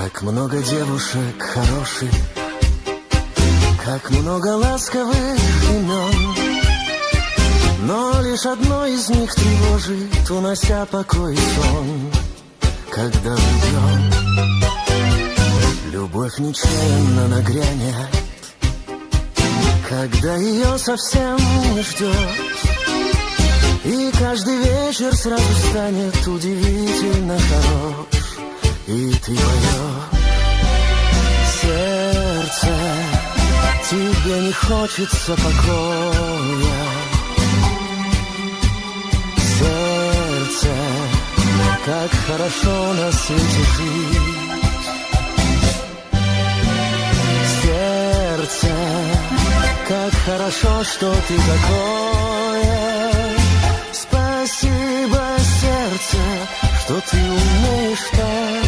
Как много девушек хороших, как много ласковых имен, но лишь одно из них тревожит, унося покой и сон. Когда влюблен, любовь нечаянно нагрянет, когда ее совсем не ждешь, и каждый вечер сразу станет удивительно хорош. И ты поешь, сердце, тебе не хочется покоя. Сердце, как хорошо на свете жить. Сердце, как хорошо, что ты такое. Спасибо, сердце, что ты умеешь так.